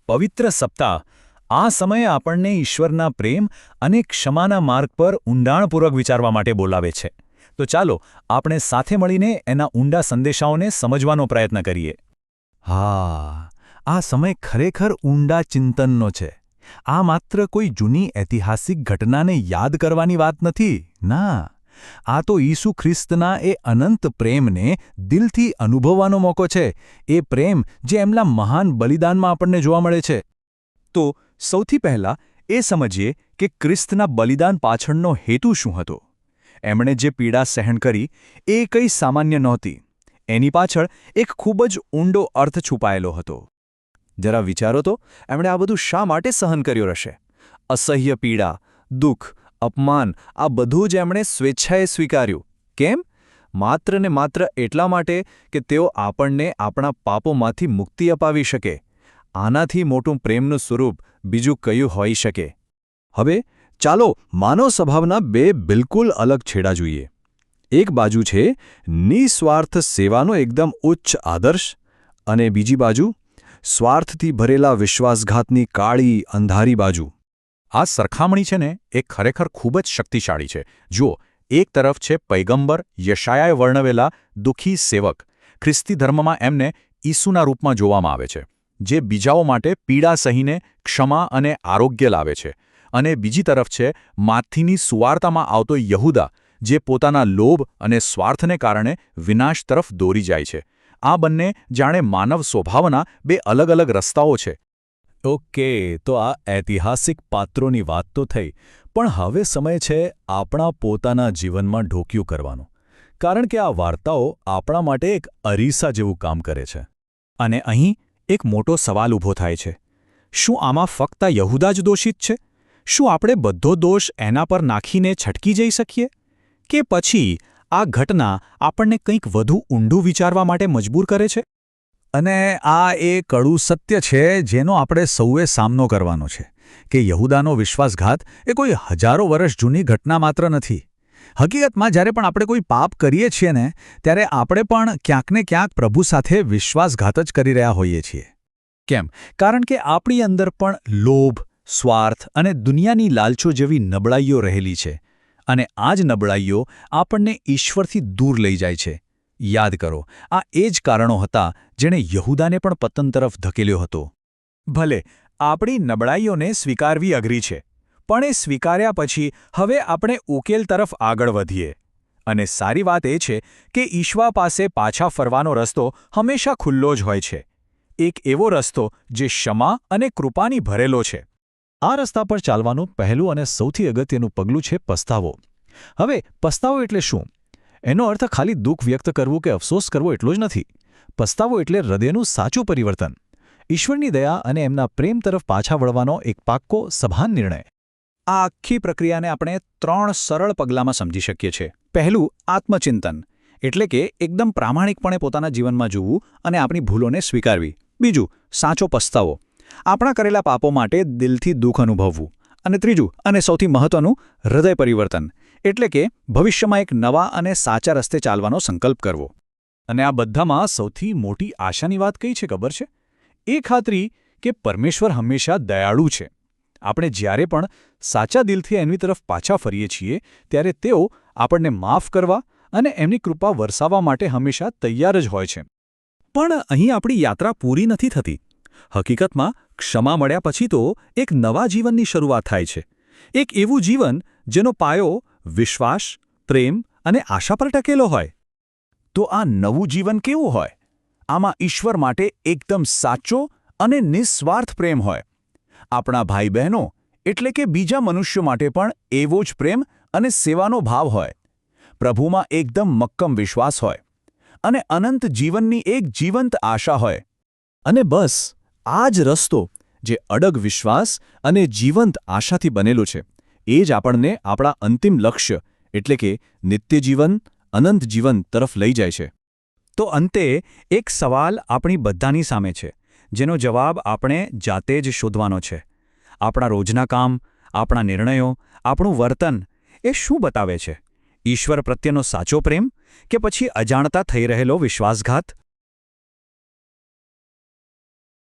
પવિત્ર સપ્તાહ આ સમયે આપણને ઈશ્વરના પ્રેમ અને ક્ષમાના માર્ગ પર ઊંડાણપૂર્વક વિચારવા માટે બોલાવે છે. તો ચાલો આપણે સાથે મળીને એના ઊંડા સંદેશાઓને સમજવાનો પ્રયત્ન કરીએ. હા, આ સમય ખરેખર ઊંડા ચિંતનનો છે. આ માત્ર કોઈ જૂની ઐતિહાસિક ઘટનાને યાદ કરવાની વાત નથી. ના, આ તો ઈસુ ખ્રિસ્તના એ અનંત પ્રેમને દિલથી અનુભવવાનો મોકો છે. એ પ્રેમ જે એમના મહાન બલિદાનમાં આપણને જોવા મળે છે. તો સૌથી પહેલાં એ સમજીએ કે ખ્રિસ્તના બલિદાન પાછળનો હેતુ શું હતો. એમણે જે પીડા સહન કરી એ કંઈ સામાન્ય નહોતી. એની પાછળ એક ખૂબ જ ઊંડો અર્થ છુપાયેલો હતો. જરા વિચારો તો, એમણે આ બધું શા માટે સહન કર્યું હશે? અસહ્ય પીડા, દુઃખ, અપમાન આ બધું જ એમણે સ્વેચ્છાએ સ્વીકાર્યું. કેમ? માત્ર ને માત્ર એટલા માટે કે તેઓ આપણને આપણા પાપોમાંથી મુક્તિ અપાવી શકે. આનાથી મોટું પ્રેમનું સ્વરૂપ બીજું કયું હોઈ શકે? હવે ચાલો માનવ સ્વભાવના બે બિલકુલ અલગ છેડા જોઈએ. એક બાજુ છે નિસ્વાર્થ સેવાનો એકદમ ઉચ્ચ આદર્શ, અને બીજી બાજુ સ્વાર્થથી ભરેલા વિશ્વાસઘાતની કાળી અંધારી બાજુ. આ સરખામણી છે ને એ ખરેખર ખૂબ જ શક્તિશાળી છે. જુઓ, એક તરફ છે પૈગંબર યશાયાએ વર્ણવેલા દુઃખી સેવક. ખ્રિસ્તી ધર્મમાં એમને ઈસુના રૂપમાં જોવામાં આવે છે, જે બીજાઓ માટે પીડા સહીને ક્ષમા અને આરોગ્ય લાવે છે. અને બીજી તરફ છે માથીની સુવાર્તામાં આવતો યહૂદા, જે પોતાના લોભ અને સ્વાર્થને કારણે વિનાશ તરફ દોરી જાય છે. આ બંને જાણે માનવ સ્વભાવના બે અલગ અલગ રસ્તાઓ છે. ઓકે, તો આ ઐતિહાસિક પાત્રોની વાત તો થઈ, પણ હવે સમય છે આપણા પોતાના જીવનમાં ઢોકિયું કરવાનું. કારણ કે આ વાર્તાઓ આપણા માટે એક અરીસા જેવું કામ કરે છે. અને અહીં એક મોટો સવાલ ઊભો થાય છે. શું આમાં ફક્ત યહૂદા જ દોષિત છે? શું આપણે બધો દોષ એના પર નાખીને છટકી જઈ શકીએ? કે પછી આ ઘટના આપણને કંઈક વધુ ઊંડું વિચારવા માટે મજબૂર કરે છે? અને આ એ કડવું સત્ય છે જેનો આપણે સૌએ સામનો કરવાનો છે, કે યહૂદાનો વિશ્વાસઘાત એ કોઈ હજારો વર્ષ જૂની ઘટના માત્ર નથી. હકીકતમાં જ્યારે પણ આપણે કોઈ પાપ કરીએ છીએ ને, ત્યારે આપણે પણ ક્યાંક ને ક્યાંક પ્રભુ સાથે વિશ્વાસઘાત જ કરી રહ્યા હોઈએ છીએ. કેમ? કારણ કે આપણી અંદર પણ લોભ, સ્વાર્થ અને દુનિયાની લાલચો જેવી નબળાઈઓ રહેલી છે. અને આ જ નબળાઈઓ આપણને ઈશ્વરથી દૂર લઈ જાય છે. યાદ કરો, આ એ જ કારણો હતા જેણે યહૂદાને પણ પતન તરફ ધકેલ્યો હતો. ભલે આપણી નબળાઈઓને સ્વીકારવી અઘરી છે, પણ એ સ્વીકાર્યા પછી હવે આપણે ઉકેલ તરફ આગળ વધીએ. અને સારી વાત એ છે કે ઈશ્વર પાસે પાછા ફરવાનો રસ્તો હંમેશા ખુલ્લો જ હોય છે. એક એવો રસ્તો જે ક્ષમા અને કૃપાની ભરેલો છે. આ રસ્તા પર ચાલવાનું પહેલું અને સૌથી અગત્યનું પગલું છે પસ્તાવો. હવે પસ્તાવો એટલે શું? એનો અર્થ ખાલી દુઃખ વ્યક્ત કરવું કે અફસોસ કરવો એટલો જ નથી. પસ્તાવો એટલે હૃદયનું સાચું પરિવર્તન. ઈશ્વરની દયા અને એમના પ્રેમ તરફ પાછા વળવાનો એક પાક્કો સભાન નિર્ણય. આ આખી પ્રક્રિયાને આપણે 3 સરળ પગલાંમાં સમજી શકીએ છીએ. પહેલું, આત્મચિંતન, એટલે કે એકદમ પ્રામાણિકપણે પોતાના જીવનમાં જોવું અને આપણી ભૂલોને સ્વીકારવી. બીજું, સાચો પસ્તાવો, આપણા કરેલા પાપો માટે દિલથી દુઃખ અનુભવવું. અને ત્રીજું, અને સૌથી મહત્વનું, હૃદય પરિવર્તન, એટલે કે ભવિષ્યમાં એક નવા અને સાચા રસ્તે ચાલવાનો સંકલ્પ કરવો. અને આ બધામાં સૌથી મોટી આશાની વાત કઈ છે ખબર છે? એ ખાતરી કે પરમેશ્વર હંમેશા દયાળુ છે. આપણે જ્યારે પણ સાચા દિલથી એમની તરફ પાછા ફરીએ છીએ, ત્યારે તેઓ આપણને માફ કરવા અને એમની કૃપા વરસાવવા માટે હંમેશા તૈયાર જ હોય છે. પણ અહીં આપણી યાત્રા પૂરી નથી થતી. હકીકતમાં ક્ષમા મળ્યા પછી તો એક નવા જીવનની શરૂઆત થાય છે. એક એવું જીવન જેનો પાયો વિશ્વાસ, પ્રેમ અને આશા પર ટકેલો હોય. તો આ નવું જીવન કેવું હોય? આમાં ઈશ્વર માટે એકદમ સાચો અને નિસ્વાર્થ પ્રેમ હોય. આપણા ભાઈ બહેનો એટલે કે બીજા મનુષ્યો માટે પણ એવો જ પ્રેમ અને સેવાનો ભાવ હોય. પ્રભુમાં એકદમ મક્કમ વિશ્વાસ હોય. અને અનંત જીવનની એક જીવંત આશા હોય. અને બસ આ જ રસ્તો, જે અડગ વિશ્વાસ અને જીવંત આશાથી બનેલો છે, એ જ આપણને આપણા અંતિમ લક્ષ્ય એટલે કે નિત્ય જીવન, અનંત જીવન તરફ લઈ જાય છે. તો અંતે એક સવાલ આપણી બધાની સામે છે, જેનો જવાબ આપણે જાતે જ શોધવાનો છે. આપણા રોજના કામ, આપણા નિર્ણયો, આપણું વર્તન એ શું બતાવે છે? ઈશ્વર પ્રત્યેનો સાચો પ્રેમ કે પછી અજાણતા થઈ રહેલો વિશ્વાસઘાત?